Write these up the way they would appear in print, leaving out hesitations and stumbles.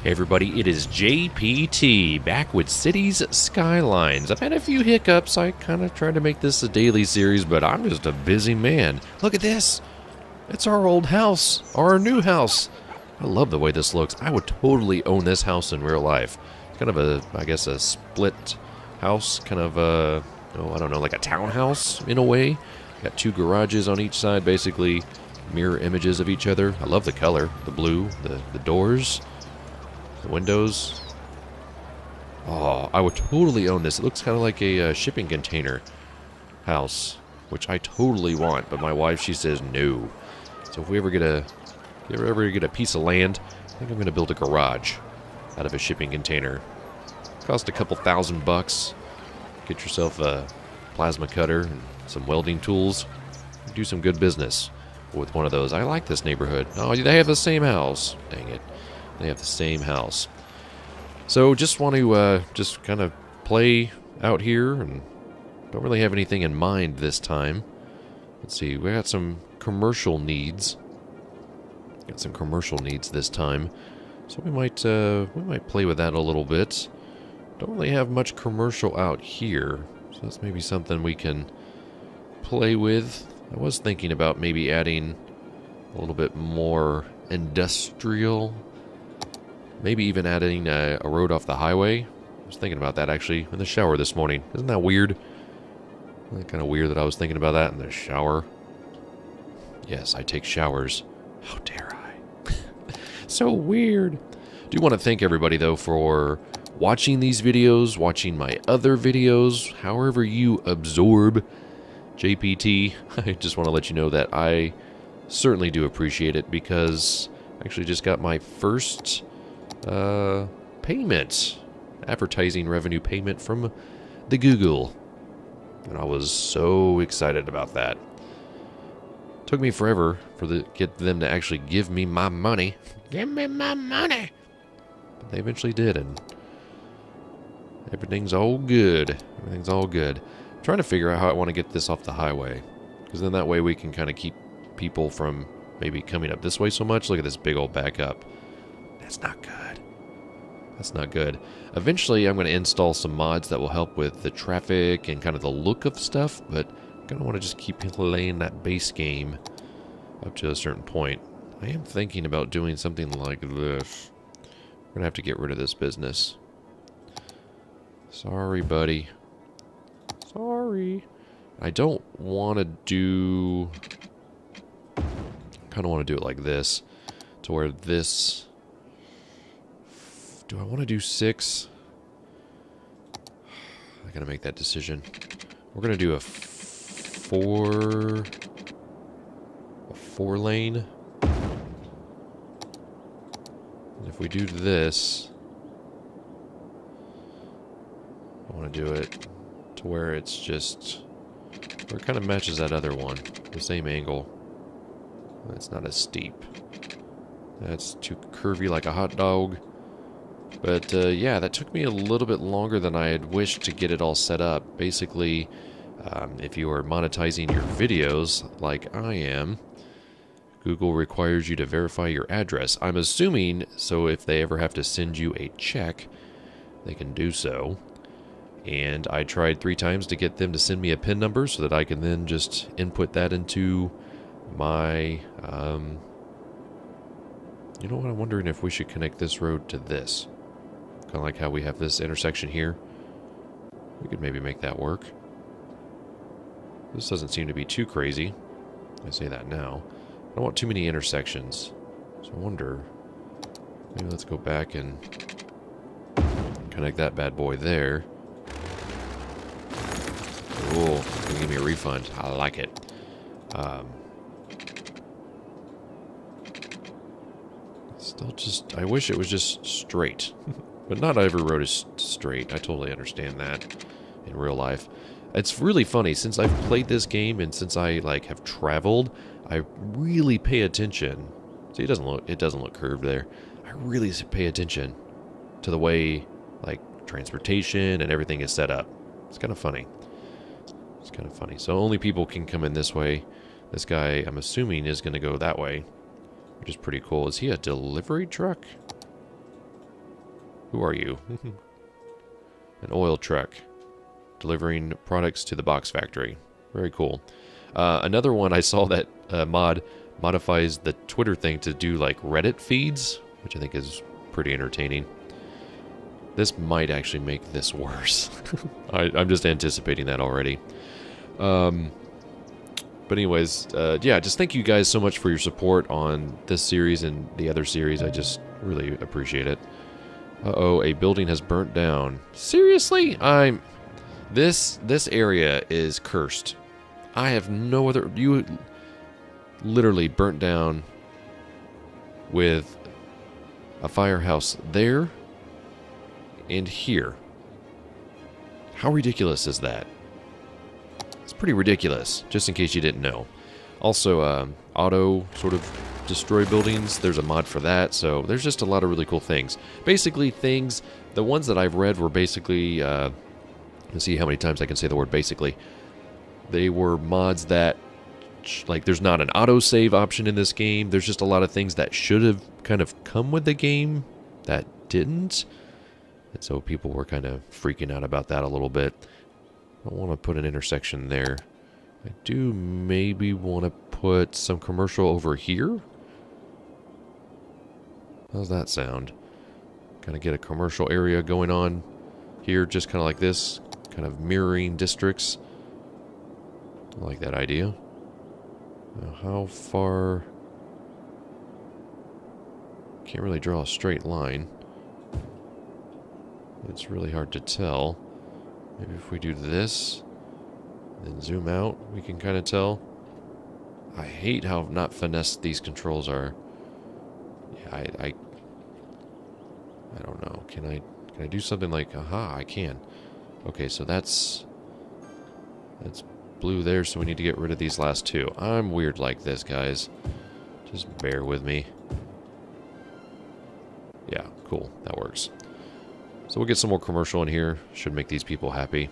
Hey everybody, it is JPT, back with Cities Skylines. I've had a few hiccups. I kind of tried to make this a daily series, but I'm just a busy man. Look at this. It's our old house, our new house. I love the way this looks. I would totally own this house in real life. It's kind of a, I guess, a split house, kind of a, oh, I don't know, like a townhouse in a way. Got two garages on each side, basically mirror images of each other. I love the color, the blue, the doors. The windows. Oh, I would totally own this. It looks kind of like a shipping container house, which I totally want. But my wife, she says no. So if we ever get a piece of land, I think I'm going to build a garage out of a shipping container. Cost a couple $1,000. Get yourself a plasma cutter and some welding tools. Do some good business with one of those. I like this neighborhood. Oh, they have the same house. Dang it. They have the same house. So just want to just kind of play out here and don't really have anything in mind this time. Let's see, we got some commercial needs. Got some commercial needs this time. So we might play with that a little bit. Don't really have much commercial out here. So that's maybe something we can play with. I was thinking about maybe adding a little bit more industrial. Maybe even adding a road off the highway. I was thinking about that actually in the shower this morning. Isn't that weird? Isn't that kind of weird that I was thinking about that in the shower? Yes, I take showers. How dare I? So weird. Do want to thank everybody though for watching these videos, watching my other videos, however you absorb JPT. I just want to let you know that I certainly do appreciate it because I actually just got my first payment, advertising revenue payment from the Google, and I was so excited about that. Took me forever get them to actually give me my money. Give me my money. But they eventually did, and everything's all good. Everything's all good. I'm trying to figure out how I want to get this off the highway, because then that way we can kind of keep people from maybe coming up this way so much. Look at this big old backup. That's not good. That's not good. Eventually, I'm going to install some mods that will help with the traffic and kind of the look of stuff, but I'm going to want to just keep playing that base game up to a certain point. I am thinking about doing something like this. We're going to have to get rid of this business. Sorry, buddy. Sorry. I don't want to do... I kind of want to do it like this, to where this... Do I want to do 6? I gotta make that decision. We're gonna do a 4 lane. And if we do this, I want to do it to where it's just where it kind of matches that other one, the same angle. That's not as steep. That's too curvy like a hot dog. But, yeah, that took me a little bit longer than I had wished to get it all set up. Basically, if you are monetizing your videos, like I am, Google requires you to verify your address. I'm assuming, so if they ever have to send you a check, they can do so. And I tried 3 times to get them to send me a PIN number so that I can then just input that into my, you know what, I'm wondering if we should connect this road to this. Kind of like how we have this intersection here. We could maybe make that work. This doesn't seem to be too crazy. I say that now. I don't want too many intersections. So I wonder, maybe let's go back and connect that bad boy there. Cool. It's gonna give me a refund. I like it. Still just, I wish it was just straight. But not every road is straight. I totally understand that in real life. It's really funny, since I've played this game and since I like have traveled, I really pay attention. See, it doesn't look curved there. I really pay attention to the way like transportation and everything is set up. It's kind of funny. It's kind of funny. So only people can come in this way. This guy, I'm assuming, is going to go that way, which is pretty cool. Is he a delivery truck? Who are you? An oil truck. Delivering products to the box factory. Very cool. Another one I saw that modifies the Twitter thing to do like Reddit feeds, which I think is pretty entertaining. This might actually make this worse. I'm just anticipating that already. But anyways, yeah, just thank you guys so much for your support on this series and the other series. I just really appreciate it. Uh-oh, a building has burnt down. Seriously? This area is cursed. I have no other... You literally burnt down with a firehouse there and here. How ridiculous is that? It's pretty ridiculous, just in case you didn't know. Also, auto sort of destroy buildings. There's a mod for that, so there's just a lot of really cool things. Basically, the ones that I've read were basically, let's see how many times I can say the word basically. They were mods that, like, there's not an autosave option in this game. There's just a lot of things that should have kind of come with the game that didn't. And so people were kind of freaking out about that a little bit. I don't want to put an intersection there. I do maybe want to put some commercial over here. How's that sound? Kind of get a commercial area going on here, just kind of like this, kind of mirroring districts. I like that idea. Now, how far? Can't really draw a straight line. It's really hard to tell. Maybe if we do this, then zoom out, we can kind of tell. I hate how not finessed these controls are. Yeah, I don't know. Can I do something like, aha, I can. Okay, so that's blue there, so we need to get rid of these last two. I'm weird like this, guys. Just bear with me. Yeah, cool. That works. So we'll get some more commercial in here. Should make these people happy.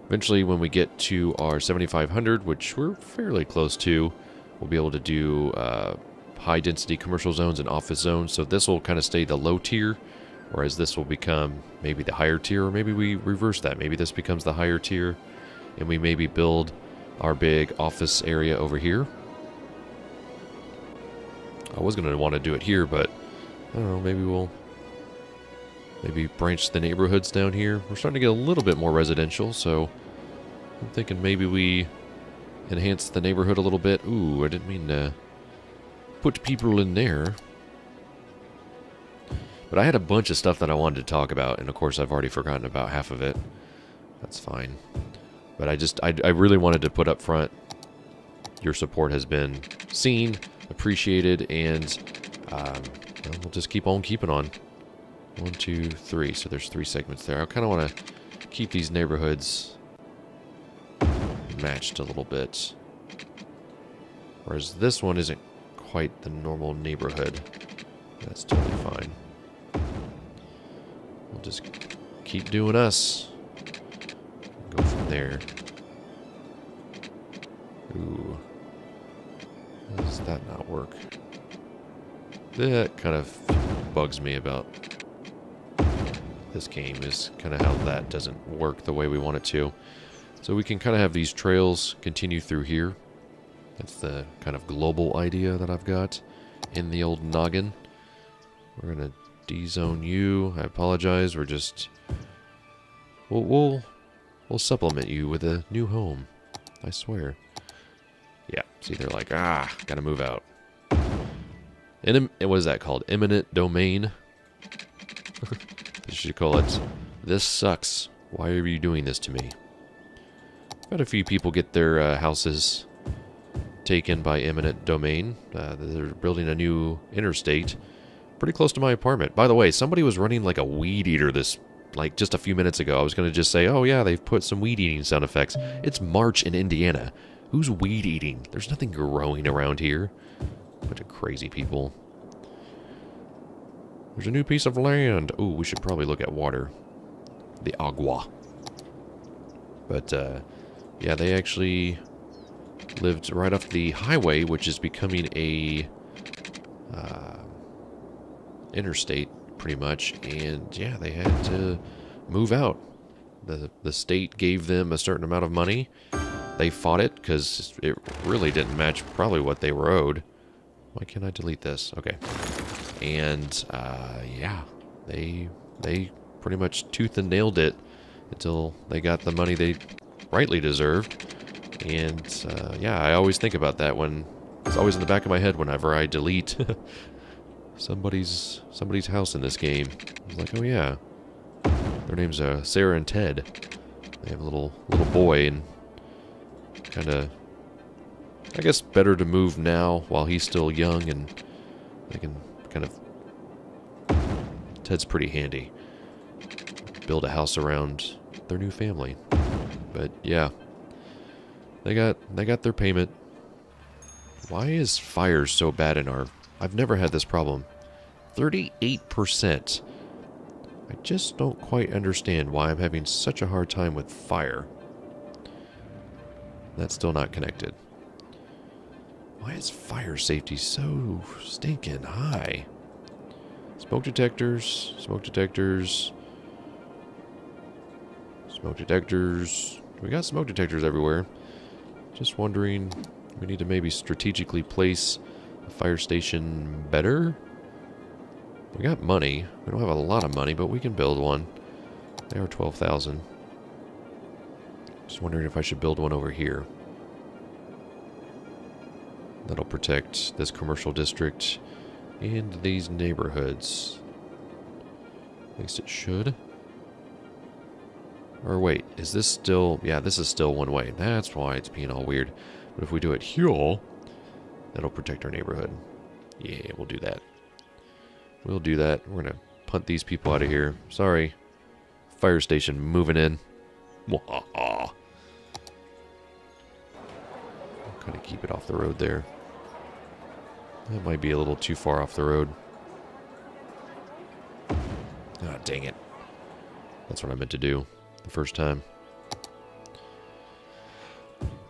Eventually, when we get to our 7,500, which we're fairly close to, we'll be able to do high-density commercial zones and office zones. So this will kind of stay the low tier, whereas this will become maybe the higher tier, or maybe we reverse that. Maybe this becomes the higher tier, and we maybe build our big office area over here. I was going to want to do it here, but I don't know, maybe we'll... Maybe branch the neighborhoods down here. We're starting to get a little bit more residential, so I'm thinking maybe we enhance the neighborhood a little bit. Ooh, I didn't mean to put people in there. But I had a bunch of stuff that I wanted to talk about, and of course I've already forgotten about half of it. That's fine. But I really wanted to put up front, your support has been seen, appreciated, and we'll just keep on keeping on. 1, 2, 3. So there's 3 segments there. I kind of want to keep these neighborhoods matched a little bit. Whereas this one isn't quite the normal neighborhood. That's totally fine. We'll just keep doing us. Go from there. Ooh. How does that not work? That kind of bugs me about this game, is kind of how that doesn't work the way we want it to. So we can kind of have these trails continue through here. That's the kind of global idea that I've got in the old noggin. We're gonna de-zone you. I apologize. We're just we'll supplement you with a new home. I swear. Yeah. See, they're like, gotta move out. And what is that called? Eminent domain. They should call it, "This sucks. Why are you doing this to me?" I've had a few people get their houses taken by eminent domain. They're building a new interstate pretty close to my apartment. By the way, somebody was running like a weed eater like just a few minutes ago. I was going to just say, oh yeah, they've put some weed eating sound effects. It's March in Indiana. Who's weed eating? There's nothing growing around here. Bunch of crazy people. There's a new piece of land. Ooh, we should probably look at water. The agua. But, yeah, they actually lived right off the highway, which is becoming a interstate pretty much. And yeah, they had to move out. The state gave them a certain amount of money. They fought it because it really didn't match probably what they were owed. Why can't I delete this? Okay. And yeah, they pretty much tooth and nailed it until they got the money they rightly deserved. And yeah, I always think about that when it's always in the back of my head whenever I delete somebody's house in this game. It's like, oh yeah, their names are Sarah and Ted. They have a little boy, and kind of, I guess, better to move now while he's still young, and they can kind of. Ted's pretty handy. Build a house around their new family. But yeah, they got their payment. Why is fire so bad in our... I've never had this problem. 38%. I just don't quite understand why I'm having such a hard time with fire. That's still not connected. Why is fire safety so stinking high? Smoke detectors, smoke detectors, smoke detectors. We got smoke detectors everywhere. Just wondering, we need to maybe strategically place a fire station better. We got money. We don't have a lot of money, but we can build one. They are 12,000. Just wondering if I should build one over here. That'll protect this commercial district and these neighborhoods. At least it should. Or wait, is this still... Yeah, this is still one way. That's why it's being all weird. But if we do it here, that'll protect our neighborhood. Yeah, we'll do that. We'll do that. We're gonna punt these people out of here. Sorry. Fire station moving in. Kind of keep it off the road there. That might be a little too far off the road. Ah, dang it. That's what I meant to do the first time.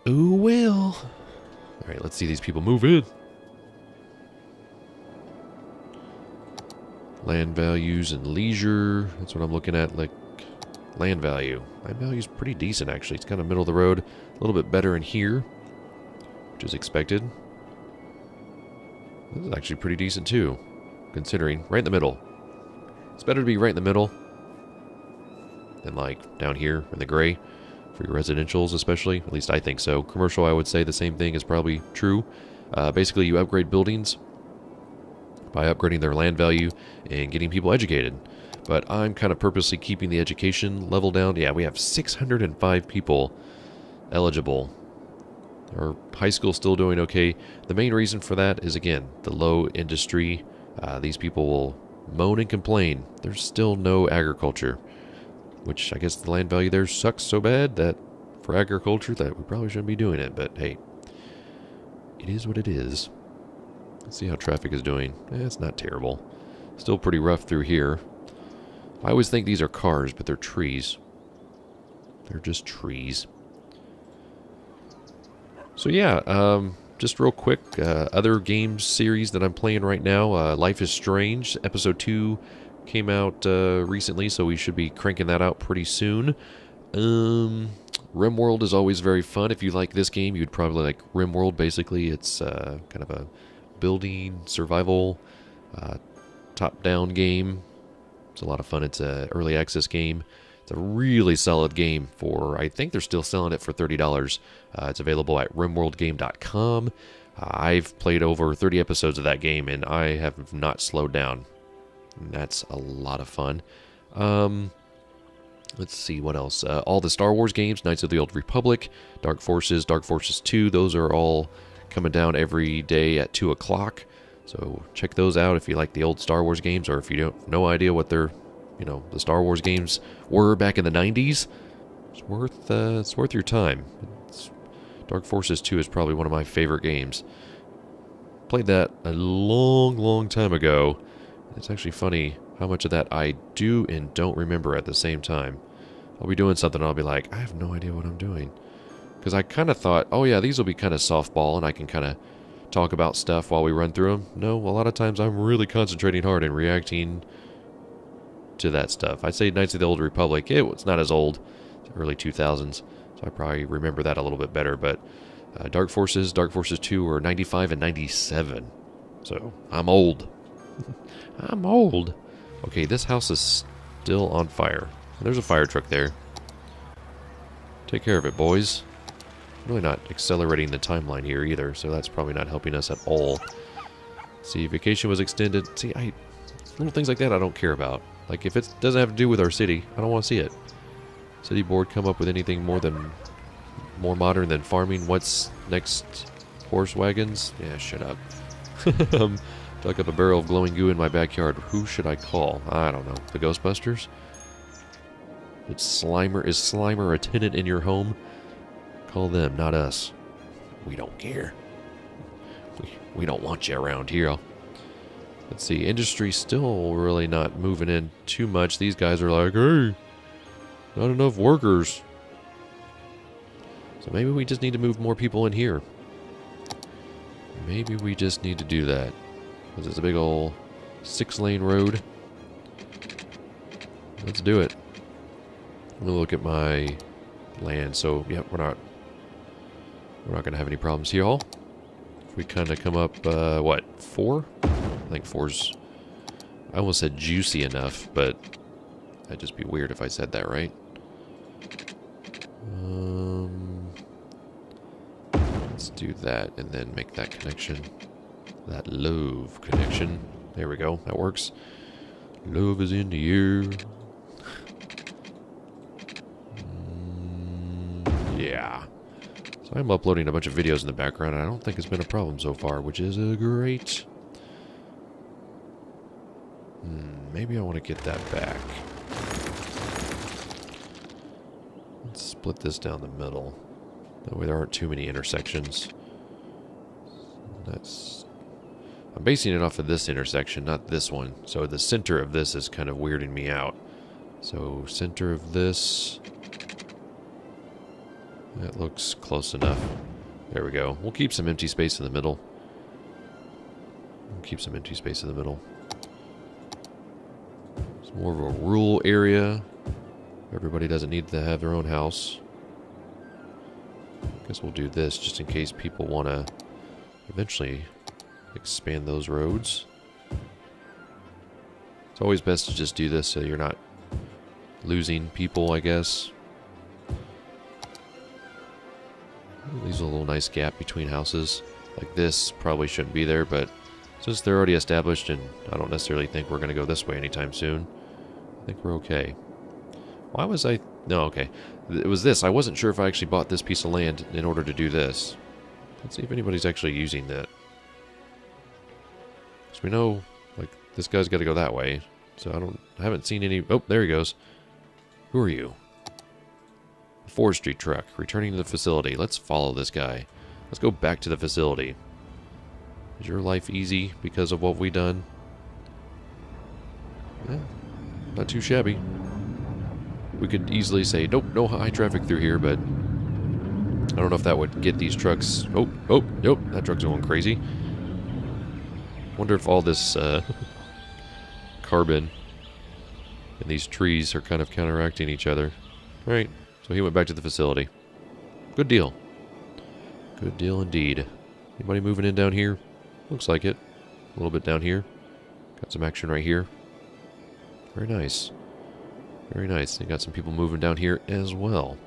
Ooh, well. Alright, let's see these people move in. Land values and leisure. That's what I'm looking at. Like, land value. Land value is pretty decent, actually. It's kind of middle of the road. A little bit better in here, which is expected. This is actually pretty decent, too, considering. Right in the middle. It's better to be right in the middle than, like, down here in the gray. For your residentials, especially. At least I think so. Commercial, I would say the same thing is probably true. Basically, you upgrade buildings by upgrading their land value and getting people educated. But I'm kind of purposely keeping the education level down. Yeah, we have 605 people eligible. Our high school's still doing okay. The main reason for that is, again, the low industry. These people will moan and complain. There's still no agriculture. Which, I guess the land value there sucks so bad that for agriculture that we probably shouldn't be doing it. But hey, it is what it is. Let's see how traffic is doing. It's not terrible. Still pretty rough through here. I always think these are cars, but they're trees. They're just trees. So yeah, just real quick, other game series that I'm playing right now, Life is Strange, Episode 2 came out recently, so we should be cranking that out pretty soon. RimWorld is always very fun. If you like this game, you'd probably like RimWorld. Basically, it's kind of a building, survival, top-down game. It's a lot of fun. It's an early access game. It's a really solid game for, I think they're still selling it for $30. It's available at rimworldgame.com. I've played over 30 episodes of that game, and I have not slowed down. And that's a lot of fun. Let's see, what else? All the Star Wars games, Knights of the Old Republic, Dark Forces 2, those are all coming down every day at 2 o'clock. So check those out if you like the old Star Wars games, or if you don't no idea what they're, the Star Wars games were back in the 90s. It's worth your time. Dark Forces 2 is probably one of my favorite games. Played that a long, long time ago. It's actually funny how much of that I do and don't remember at the same time. I'll be doing something and I'll be like, I have no idea what I'm doing. Because I kind of thought, oh yeah, these will be kind of softball and I can kind of talk about stuff while we run through them. No, a lot of times I'm really concentrating hard and reacting to that stuff. I'd say Knights of the Old Republic, it was not as old. It's early 2000s, so I probably remember that a little bit better. But Dark Forces 2 were 95 and 97. So I'm old. I'm old. Okay, this house is still on fire. There's a fire truck there. Take care of it, boys. Really not accelerating the timeline here either, so that's probably not helping us at all. See, vacation was extended. See, little things like that I don't care about. Like, if it doesn't have to do with our city, I don't want to see it. City board come up with anything more modern than farming? What's next? Horse wagons? Yeah, shut up. Dug up a barrel of glowing goo in my backyard. Who should I call? I don't know. The Ghostbusters? Is Slimer a tenant in your home? Call them, not us. We don't care. We don't want you around here. Let's see. Industry still really not moving in too much. These guys are like, hey, not enough workers. So maybe we just need to move more people in here. Maybe we just need to do that. Because it's a big old 6-lane road. Let's do it. Let me look at my land. So, yeah, we're not going to have any problems here, all. If we kind of come up, what, 4? I think 4's, I almost said juicy enough, but that'd just be weird if I said that, right? Let's do that and then make that connection. That love connection. There we go. That works. Love is in the air. Yeah. So I'm uploading a bunch of videos in the background, and I don't think it's been a problem so far, which is great. Maybe I want to get that back. Let's split this down the middle. That way there aren't too many intersections. I'm basing it off of this intersection, not this one. So the center of this is kind of weirding me out. So center of this. That looks close enough. There we go. We'll keep some empty space in the middle. It's more of a rural area. Everybody doesn't need to have their own house. I guess we'll do this just in case people want to eventually expand those roads. It's always best to just do this so you're not losing people, I guess. Leaves a little nice gap between houses. Like this probably shouldn't be there, but since they're already established and I don't necessarily think we're going to go this way anytime soon, I think we're okay. Why was I... No, okay. It was this. I wasn't sure if I actually bought this piece of land in order to do this. Let's see if anybody's actually using that. So we know, like, this guy's got to go that way. So I haven't seen any... Oh, there he goes. Who are you? Forestry truck, returning to the facility. Let's follow this guy. Let's go back to the facility. Is your life easy because of what we done? Yeah, not too shabby. We could easily say, nope, no high traffic through here, but I don't know if that would get these trucks... Oh, nope, that truck's going crazy. Wonder if all this carbon and these trees are kind of counteracting each other. All right. So he went back to the facility. Good deal. Good deal indeed. Anybody moving in down here? Looks like it. A little bit down here. Got some action right here. Very nice. Very nice. They got some people moving down here as well.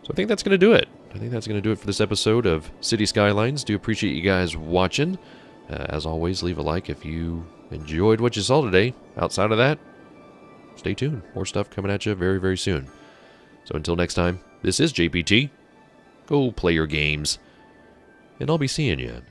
So I think that's going to do it. I think that's going to do it for this episode of City Skylines. Do appreciate you guys watching. As always, leave a like if you enjoyed what you saw today. Outside of that, stay tuned. More stuff coming at you very, very soon. So until next time, this is JPT. Go play your games, and I'll be seeing you